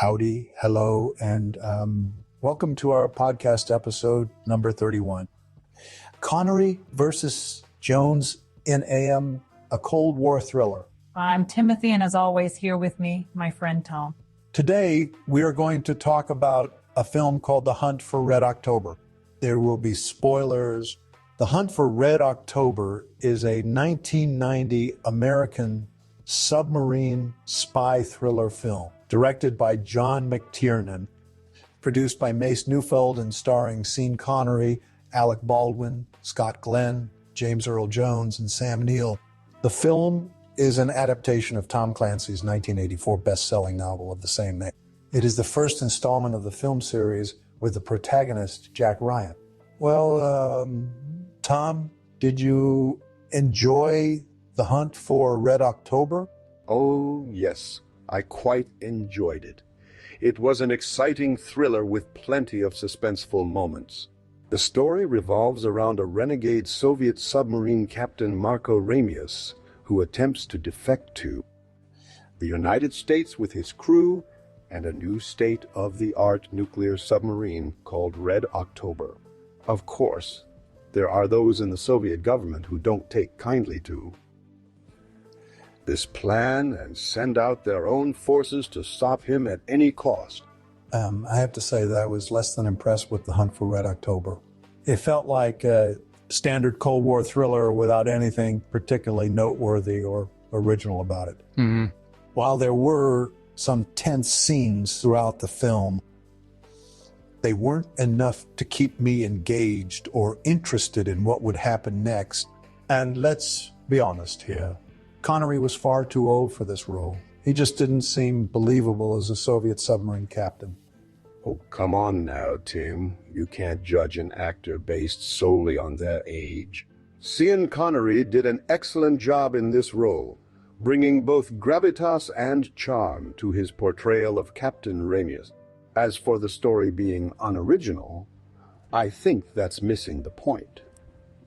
Howdy, hello, and welcome to our podcast episode number 31. Connery versus Jones in AM, a Cold War thriller. I'm Timothy, and as always, here with me, my friend Tom. Today, we are going to talk about a film called The Hunt for Red October. There will be spoilers. The Hunt for Red October is a 1990 American submarine spy thriller film, directed by John McTiernan, produced by Mace Neufeld and starring Sean Connery, Alec Baldwin, Scott Glenn, James Earl Jones, and Sam Neill. The film is an adaptation of Tom Clancy's 1984 best-selling novel of the same name. It is the first installment of the film series with the protagonist, Jack Ryan. Well, Tom, did you enjoy The Hunt for Red October? Oh, yes. I quite enjoyed it. It was an exciting thriller with plenty of suspenseful moments. The story revolves around a renegade Soviet submarine captain, Marco Ramius, who attempts to defect to the United States with his crew and a new state-of-the-art nuclear submarine called Red October. Of course, there are those in the Soviet government who don't take kindly to this plan and send out their own forces to stop him at any cost. I have to say that I was less than impressed with The Hunt for Red October. It felt like a standard Cold War thriller without anything particularly noteworthy or original about it. Mm-hmm. While there were some tense scenes throughout the film, they weren't enough to keep me engaged or interested in what would happen next. And let's be honest here. Connery was far too old for this role. He just didn't seem believable as a Soviet submarine captain. Oh, come on now, Tim. You can't judge an actor based solely on their age. Sean Connery did an excellent job in this role, bringing both gravitas and charm to his portrayal of Captain Ramius. As for the story being unoriginal, I think that's missing the point.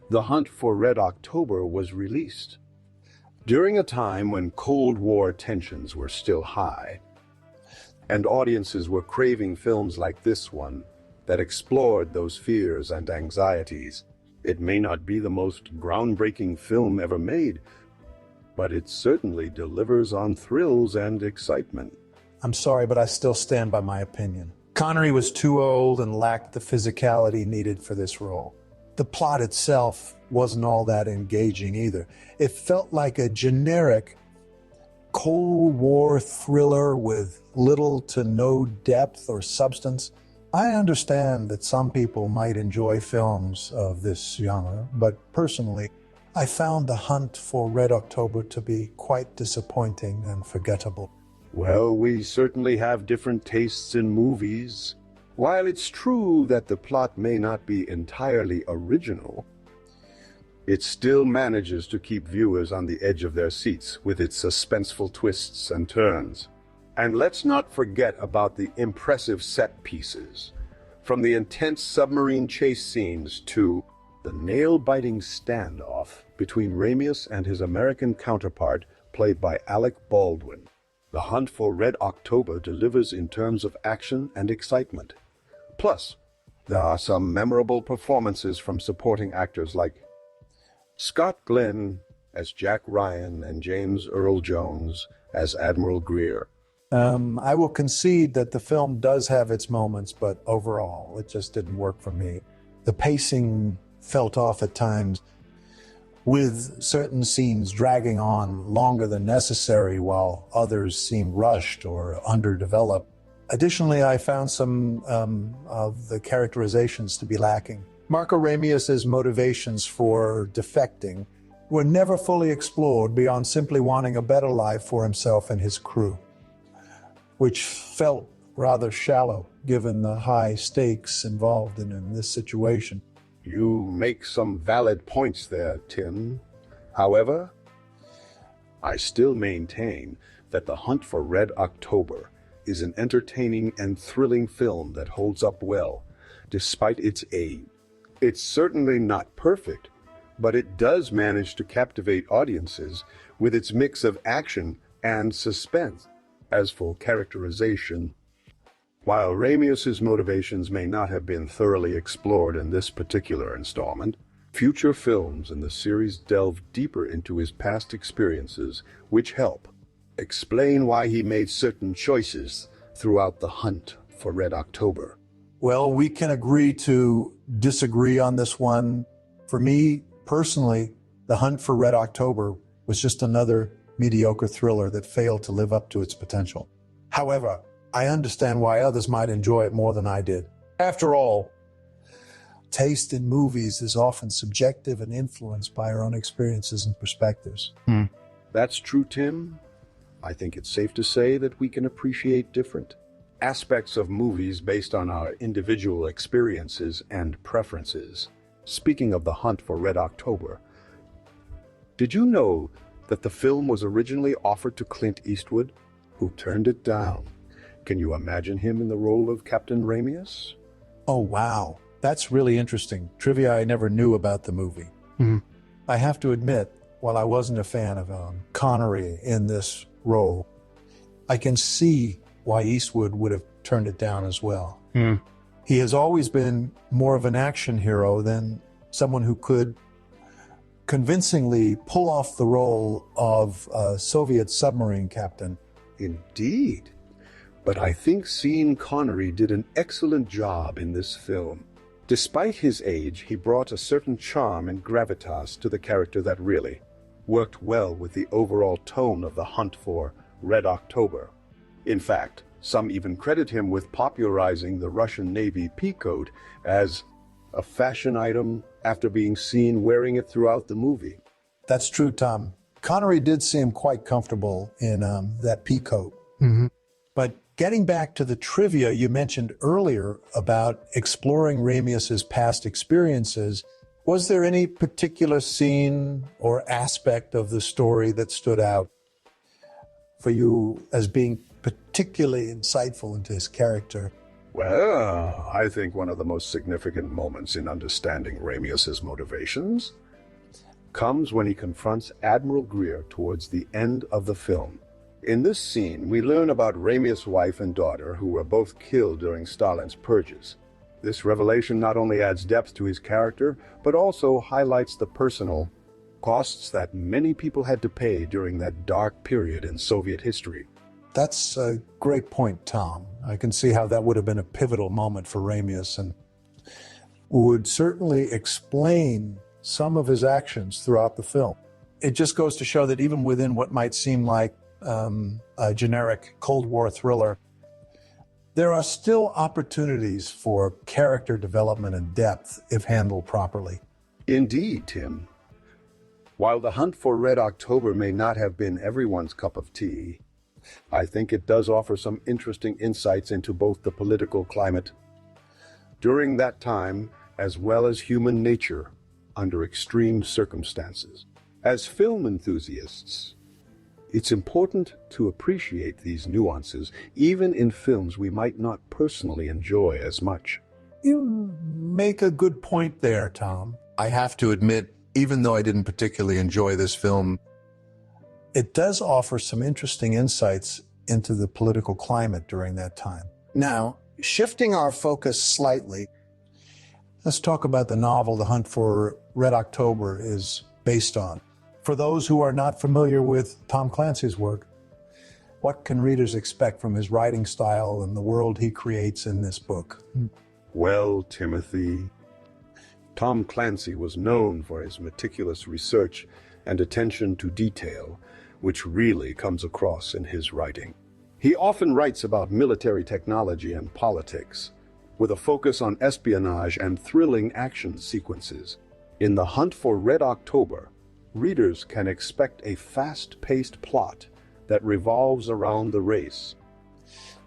The Hunt for Red October was released during a time when Cold War tensions were still high, and audiences were craving films like this one that explored those fears and anxieties. It may not be the most groundbreaking film ever made, but it certainly delivers on thrills and excitement. I'm sorry, but I still stand by my opinion. Connery was too old and lacked the physicality needed for this role. The plot itself wasn't all that engaging either. It felt like a generic Cold War thriller with little to no depth or substance. I understand that some people might enjoy films of this genre, but personally, I found The Hunt for Red October to be quite disappointing and forgettable. Well, we certainly have different tastes in movies. While it's true that the plot may not be entirely original, it still manages to keep viewers on the edge of their seats with its suspenseful twists and turns. And let's not forget about the impressive set pieces, from the intense submarine chase scenes to the nail-biting standoff between Ramius and his American counterpart, played by Alec Baldwin. The Hunt for Red October delivers in terms of action and excitement. Plus, there are some memorable performances from supporting actors like Scott Glenn as Jack Ryan and James Earl Jones as Admiral Greer. I will concede that the film does have its moments, but overall, it just didn't work for me. The pacing felt off at times, with certain scenes dragging on longer than necessary while others seemed rushed or underdeveloped. Additionally, I found some of the characterizations to be lacking. Marco Ramius's motivations for defecting were never fully explored beyond simply wanting a better life for himself and his crew, which felt rather shallow given the high stakes involved in this situation. You make some valid points there, Tim. However, I still maintain that The Hunt for Red October is an entertaining and thrilling film that holds up well, despite its age. It's certainly not perfect, but it does manage to captivate audiences with its mix of action and suspense. As for characterization, While Ramius's motivations may not have been thoroughly explored in this particular installment, future films in the series delve deeper into his past experiences, which help explain why he made certain choices throughout the hunt for Red October. Well, we can agree to disagree on this one. For me, personally, The Hunt for Red October was just another mediocre thriller that failed to live up to its potential. However, I understand why others might enjoy it more than I did. After all, taste in movies is often subjective and influenced by our own experiences and perspectives. That's true, Tim. I think it's safe to say that we can appreciate different aspects of movies based on our individual experiences and preferences. Speaking of The Hunt for Red October, did you know that the film was originally offered to Clint Eastwood, who turned it down? Can you imagine him in the role of Captain Ramius? Oh, wow. That's really interesting. Trivia I never knew about the movie. I have to admit, while I wasn't a fan of Connery in this role, I can see why Eastwood would have turned it down as well. He has always been more of an action hero than someone who could convincingly pull off the role of a Soviet submarine captain. Indeed. But I think Sean Connery did an excellent job in this film. Despite his age, he brought a certain charm and gravitas to the character that really worked well with the overall tone of The Hunt for Red October. In fact, some even credit him with popularizing the Russian Navy peacoat as a fashion item after being seen wearing it throughout the movie. That's true, Tom. Connery did seem quite comfortable in that peacoat. But getting back to the trivia you mentioned earlier about exploring Ramius's past experiences, was there any particular scene or aspect of the story that stood out for you as being particularly insightful into his character? Well, I think one of the most significant moments in understanding Ramius's motivations comes when he confronts Admiral Greer towards the end of the film. In this scene, we learn about Ramius' wife and daughter, who were both killed during Stalin's purges. This revelation not only adds depth to his character, but also highlights the personal costs that many people had to pay during that dark period in Soviet history. That's a great point, Tom. I can see how that would have been a pivotal moment for Ramius and would certainly explain some of his actions throughout the film. It just goes to show that even within what might seem like a generic Cold War thriller, there are still opportunities for character development and depth if handled properly. Indeed, Tim. While The Hunt for Red October may not have been everyone's cup of tea, I think it does offer some interesting insights into both the political climate during that time, as well as human nature under extreme circumstances. As film enthusiasts, it's important to appreciate these nuances, even in films we might not personally enjoy as much. You make a good point there, Tom. I have to admit, even though I didn't particularly enjoy this film, it does offer some interesting insights into the political climate during that time. Now, shifting our focus slightly, let's talk about the novel The Hunt for Red October is based on. For those who are not familiar with Tom Clancy's work, what can readers expect from his writing style and the world he creates in this book? Well, Timothy, Tom Clancy was known for his meticulous research and attention to detail, which really comes across in his writing. He often writes about military technology and politics, with a focus on espionage and thrilling action sequences. In The Hunt for Red October, readers can expect a fast-paced plot that revolves around the race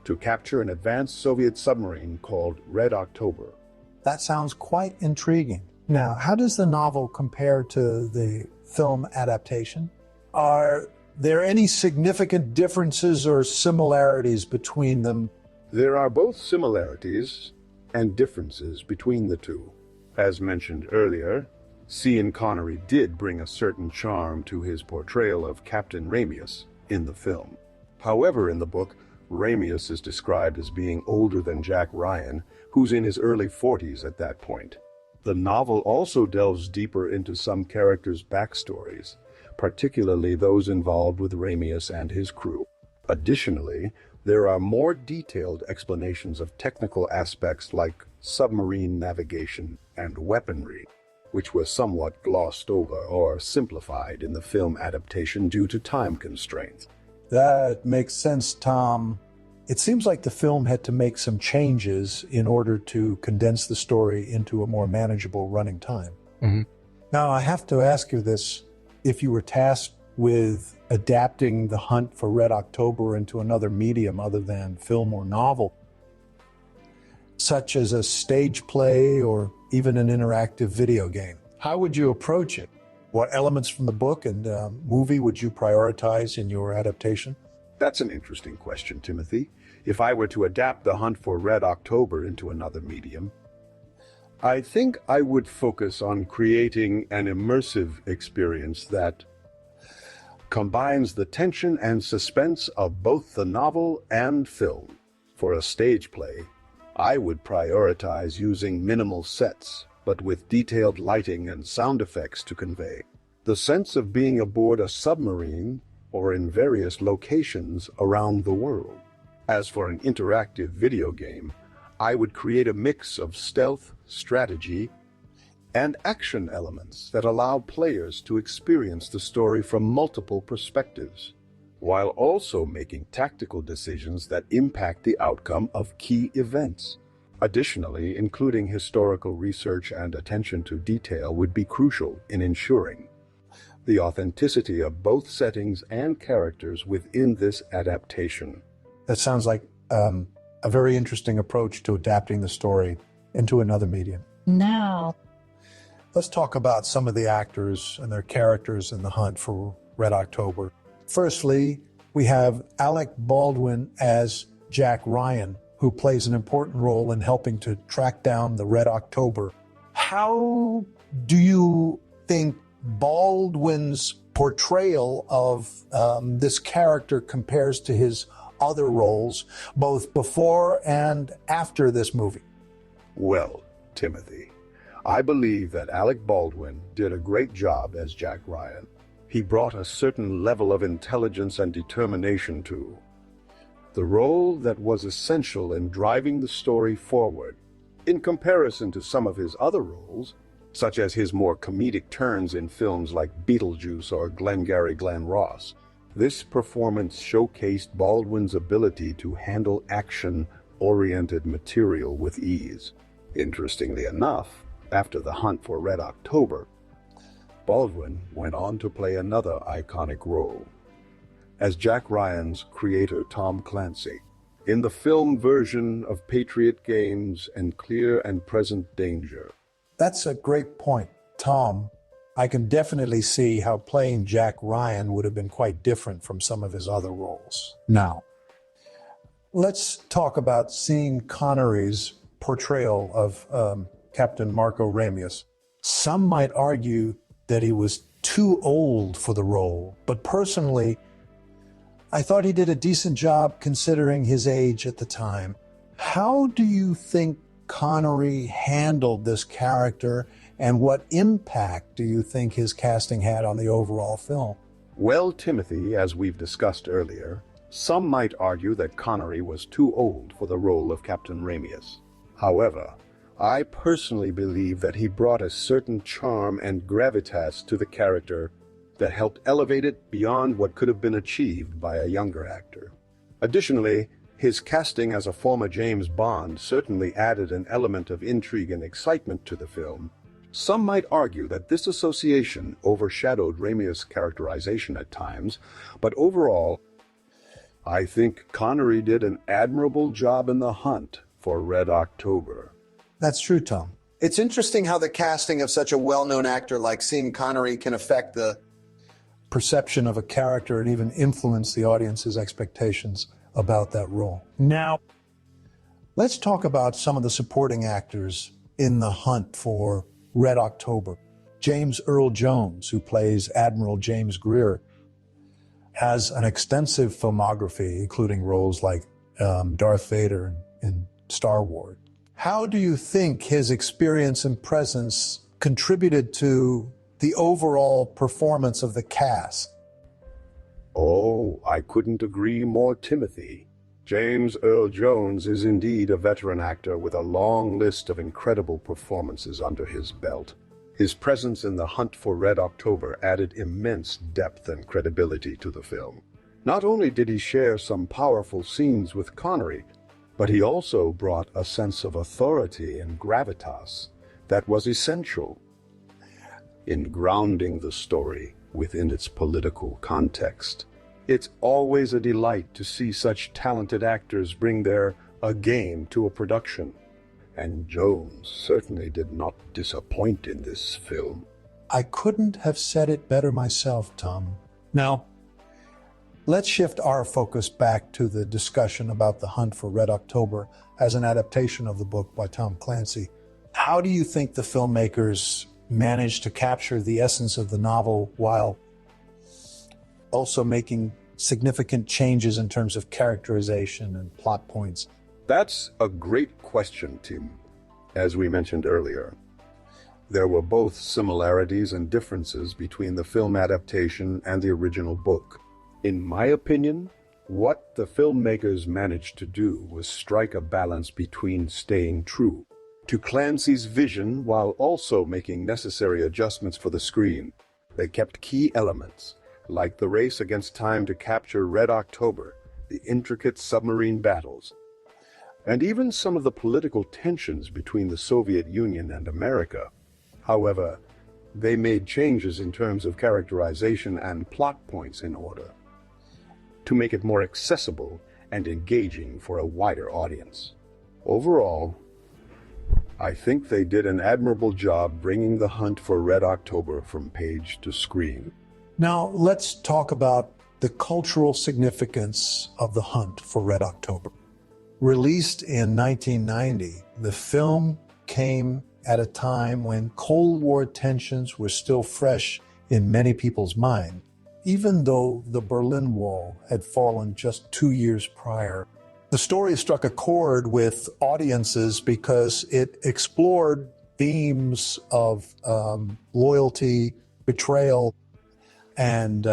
to capture an advanced Soviet submarine called Red October. That sounds quite intriguing. Now, how does the novel compare to the film adaptation? Are there any significant differences or similarities between them? There are both similarities and differences between the two. As mentioned earlier, Sean Connery did bring a certain charm to his portrayal of Captain Ramius in the film. However, in the book, Ramius is described as being older than Jack Ryan, who's in his early 40s at that point. The novel also delves deeper into some characters' backstories, particularly those involved with Ramius and his crew. Additionally, there are more detailed explanations of technical aspects like submarine navigation and weaponry, which were somewhat glossed over or simplified in the film adaptation due to time constraints. That makes sense, Tom. It seems like the film had to make some changes in order to condense the story into a more manageable running time. Now, I have to ask you this. If you were tasked with adapting The Hunt for Red October into another medium other than film or novel, such as a stage play or even an interactive video game, how would you approach it? What elements from the book and movie would you prioritize in your adaptation? That's an interesting question, Timothy. If I were to adapt The Hunt for Red October into another medium, I think I would focus on creating an immersive experience that combines the tension and suspense of both the novel and film. For a stage play, I would prioritize using minimal sets, but with detailed lighting and sound effects to convey the sense of being aboard a submarine or in various locations around the world. As for an interactive video game, I would create a mix of stealth, strategy, and action elements that allow players to experience the story from multiple perspectives, while also making tactical decisions that impact the outcome of key events. Additionally, including historical research and attention to detail would be crucial in ensuring the authenticity of both settings and characters within this adaptation. That sounds like a very interesting approach to adapting the story into another medium. Now, let's talk about some of the actors and their characters in The Hunt for Red October. Firstly, we have Alec Baldwin as Jack Ryan, who plays an important role in helping to track down the Red October. How do you think Baldwin's portrayal of this character compares to his other roles, both before and after this movie? Well, Timothy, I believe that Alec Baldwin did a great job as Jack Ryan. He brought a certain level of intelligence and determination to the role that was essential in driving the story forward. In comparison to some of his other roles, such as his more comedic turns in films like Beetlejuice or Glengarry Glen Ross, this performance showcased Baldwin's ability to handle action-oriented material with ease. Interestingly enough, after The Hunt for Red October, Baldwin went on to play another iconic role as Jack Ryan's creator Tom Clancy in the film version of Patriot Games and Clear and Present Danger. That's a great point, Tom. I can definitely see how playing Jack Ryan would have been quite different from some of his other roles. Now, let's talk about seeing Connery's portrayal of Captain Marco Ramius. Some might argue that he was too old for the role, but personally, I thought he did a decent job considering his age at the time. How do you think Connery handled this character, and what impact do you think his casting had on the overall film? Well, Timothy, as we've discussed earlier, some might argue that Connery was too old for the role of Captain Ramius. However, I personally believe that he brought a certain charm and gravitas to the character that helped elevate it beyond what could have been achieved by a younger actor. Additionally, his casting as a former James Bond certainly added an element of intrigue and excitement to the film. Some might argue that this association overshadowed Ramius' characterization at times, but overall, I think Connery did an admirable job in The Hunt for Red October. That's true, Tom. It's interesting how the casting of such a well-known actor like Sean Connery can affect the perception of a character and even influence the audience's expectations about that role. Now, let's talk about some of the supporting actors in The Hunt for Red October. James Earl Jones, who plays Admiral James Greer, has an extensive filmography, including roles like Darth Vader in Star Wars. How do you think his experience and presence contributed to the overall performance of the cast? Oh, I couldn't agree more, Timothy. James Earl Jones is indeed a veteran actor with a long list of incredible performances under his belt. His presence in The Hunt for Red October added immense depth and credibility to the film. Not only did he share some powerful scenes with Connery, but he also brought a sense of authority and gravitas that was essential in grounding the story within its political context. It's always a delight to see such talented actors bring their A game to a production. And Jones certainly did not disappoint in this film. I couldn't have said it better myself, Tom. Now, let's shift our focus back to the discussion about The Hunt for Red October as an adaptation of the book by Tom Clancy. How do you think the filmmakers managed to capture the essence of the novel while also making significant changes in terms of characterization and plot points? That's a great question, Tim. As we mentioned earlier, there were both similarities and differences between the film adaptation and the original book. In my opinion, what the filmmakers managed to do was strike a balance between staying true to Clancy's vision while also making necessary adjustments for the screen. They kept key elements, like the race against time to capture Red October, the intricate submarine battles, and even some of the political tensions between the Soviet Union and America. However, they made changes in terms of characterization and plot points in order to make it more accessible and engaging for a wider audience. Overall, I think they did an admirable job bringing The Hunt for Red October from page to screen. Now, let's talk about the cultural significance of The Hunt for Red October. Released in 1990, the film came at a time when Cold War tensions were still fresh in many people's mind, even though the Berlin Wall had fallen just 2 years prior. The story struck a chord with audiences because it explored themes of loyalty, betrayal, and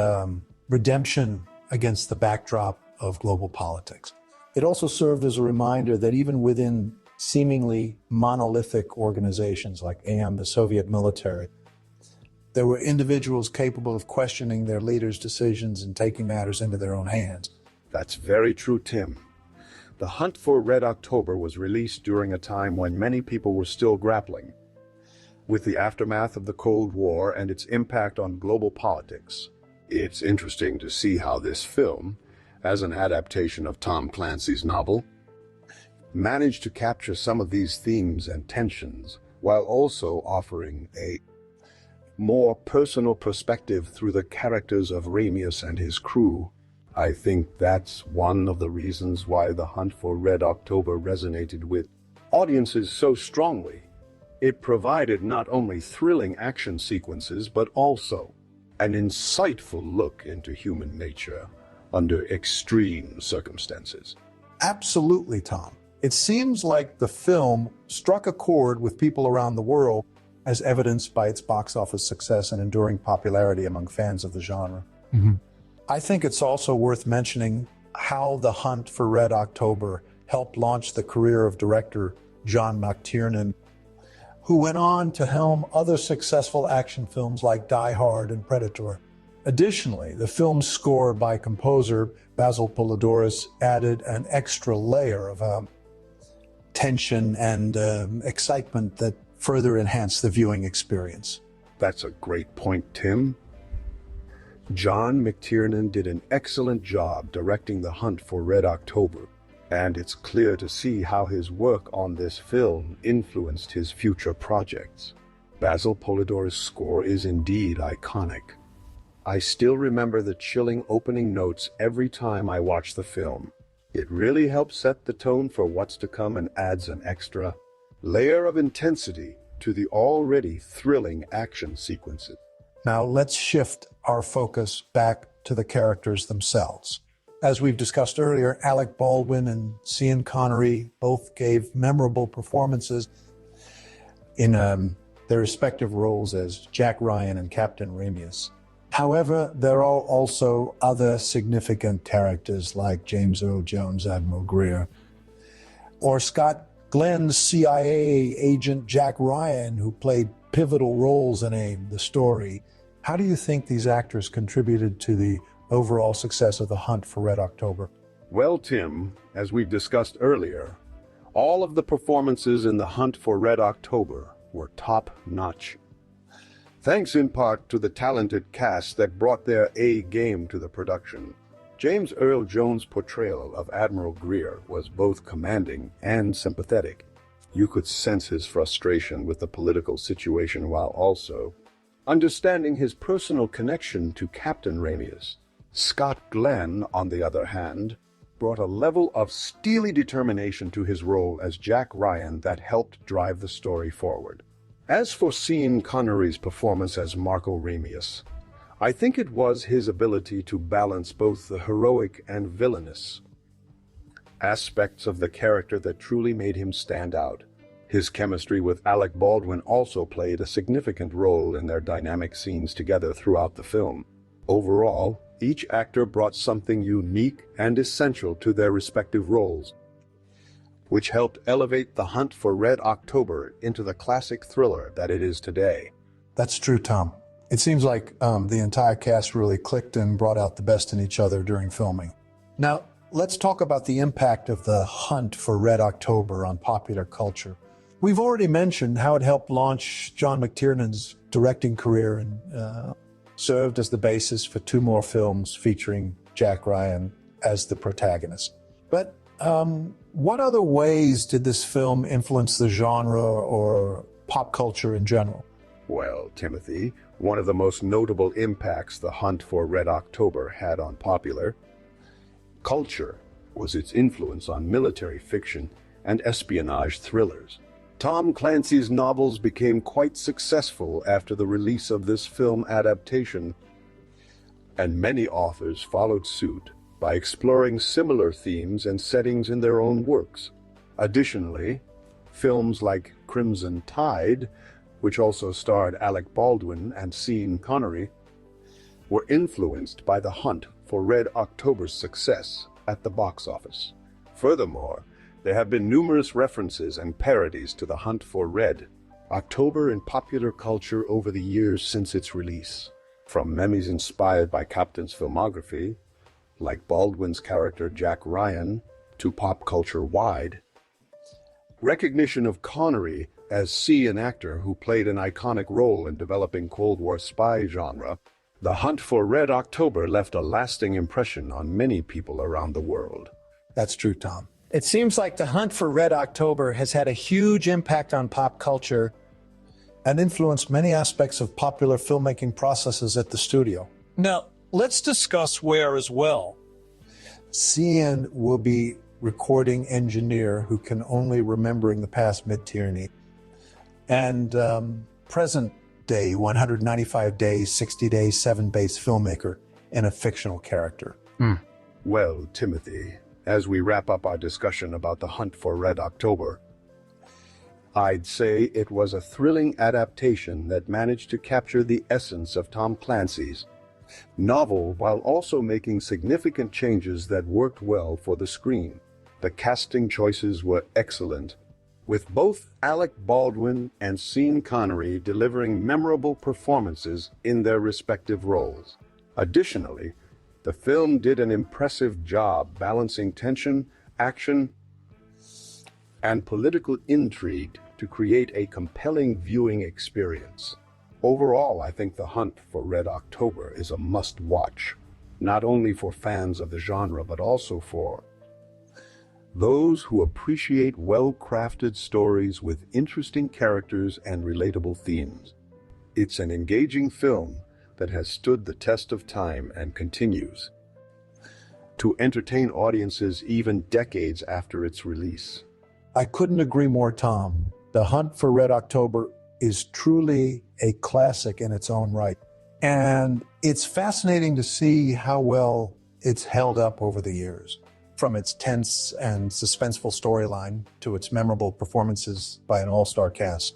redemption against the backdrop of global politics. It also served as a reminder that even within seemingly monolithic organizations like AM, the Soviet military, there were individuals capable of questioning their leaders' decisions and taking matters into their own hands. That's very true, Tim. The Hunt for Red October was released during a time when many people were still grappling with the aftermath of the Cold War and its impact on global politics. It's interesting to see how this film, as an adaptation of Tom Clancy's novel, managed to capture some of these themes and tensions while also offering a more personal perspective through the characters of Ramius and his crew. I think that's one of the reasons why The Hunt for Red October resonated with audiences so strongly. It provided not only thrilling action sequences, but also an insightful look into human nature under extreme circumstances. Absolutely, Tom. It seems like the film struck a chord with people around the world, as evidenced by its box office success and enduring popularity among fans of the genre. I think it's also worth mentioning how The Hunt for Red October helped launch the career of director John McTiernan, who went on to helm other successful action films like Die Hard and Predator. Additionally, the film's score by composer Basil Polidorus added an extra layer of tension and excitement that further enhanced the viewing experience. That's a great point, Tim. John McTiernan did an excellent job directing The Hunt for Red October, and it's clear to see how his work on this film influenced his future projects. Basil Polidorus' score is indeed iconic. I still remember the chilling opening notes every time I watch the film. It really helps set the tone for what's to come and adds an extra layer of intensity to the already thrilling action sequences. Now let's shift our focus back to the characters themselves. As we've discussed earlier, Alec Baldwin and Sean Connery both gave memorable performances in their respective roles as Jack Ryan and Captain Ramius. However, there are also other significant characters like James Earl Jones, Admiral Greer, or Scott Glenn's CIA agent Jack Ryan, who played pivotal roles in the story. How do you think these actors contributed to the overall success of The Hunt for Red October? Well, Tim, as we've discussed earlier, all of the performances in The Hunt for Red October were top-notch. Thanks in part to the talented cast that brought their A game to the production. James Earl Jones' portrayal of Admiral Greer was both commanding and sympathetic. You could sense his frustration with the political situation while also understanding his personal connection to Captain Ramius. Scott Glenn, on the other hand, brought a level of steely determination to his role as Jack Ryan that helped drive the story forward. As for Sean Connery's performance as Marco Ramius, I think it was his ability to balance both the heroic and villainous aspects of the character that truly made him stand out. His chemistry with Alec Baldwin also played a significant role in their dynamic scenes together throughout the film. Overall, each actor brought something unique and essential to their respective roles, which helped elevate The Hunt for Red October into the classic thriller that it is today. That's true, Tom. It seems like the entire cast really clicked and brought out the best in each other during filming. Now, let's talk about the impact of The Hunt for Red October on popular culture. We've already mentioned how it helped launch John McTiernan's directing career and served as the basis for 2 more films featuring Jack Ryan as the protagonist. But what other ways did this film influence the genre or pop culture in general? Well, Timothy, one of the most notable impacts The Hunt for Red October had on popular culture was its influence on military fiction and espionage thrillers. Tom Clancy's novels became quite successful after the release of this film adaptation, and many authors followed suit by exploring similar themes and settings in their own works. Additionally, films like Crimson Tide, which also starred Alec Baldwin and Sean Connery, were influenced by The Hunt for Red October's success at the box office. Furthermore, there have been numerous references and parodies to The Hunt for Red October in popular culture over the years since its release, from memes inspired by Captain's filmography, like Baldwin's character Jack Ryan, to pop culture-wide. Recognition of Connery as an actor who played an iconic role in developing Cold War spy genre, The Hunt for Red October left a lasting impression on many people around the world. That's true, Tom. It seems like The Hunt for Red October has had a huge impact on pop culture and influenced many aspects of popular filmmaking processes at the studio. Now, let's discuss where as well. Cian will be recording engineer who can only remembering the past mid-tyranny, and present day 195 days, 60 days, 7 base filmmaker and a fictional character. Well, Timothy, as we wrap up our discussion about The Hunt for Red October, I'd say it was a thrilling adaptation that managed to capture the essence of Tom Clancy's novel while also making significant changes that worked well for the screen. The casting choices were excellent, with both Alec Baldwin and Sean Connery delivering memorable performances in their respective roles. Additionally, the film did an impressive job balancing tension, action, and political intrigue to create a compelling viewing experience. Overall, I think The Hunt for Red October is a must-watch, not only for fans of the genre, but also for those who appreciate well-crafted stories with interesting characters and relatable themes. It's an engaging film that has stood the test of time and continues to entertain audiences even decades after its release. I couldn't agree more, Tom. The Hunt for Red October is truly a classic in its own right. And it's fascinating to see how well it's held up over the years. From its tense and suspenseful storyline to its memorable performances by an all-star cast.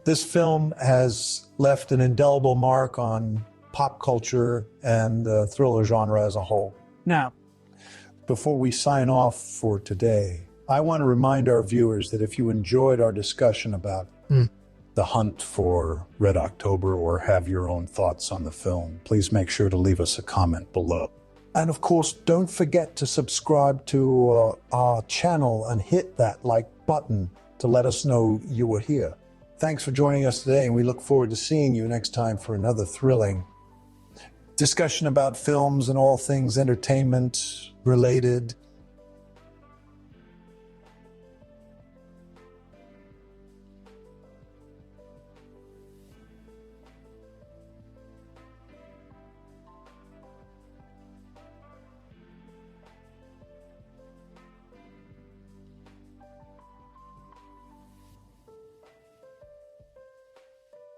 This film has left an indelible mark on pop culture and the thriller genre as a whole. Now, Before we sign off for today, I want to remind our viewers that if you enjoyed our discussion about The Hunt for Red October or have your own thoughts on the film, please make sure to leave us a comment below. And of course, don't forget to subscribe to our channel and hit that like button to let us know you were here. Thanks for joining us today, and we look forward to seeing you next time for another thrilling discussion about films and all things entertainment related.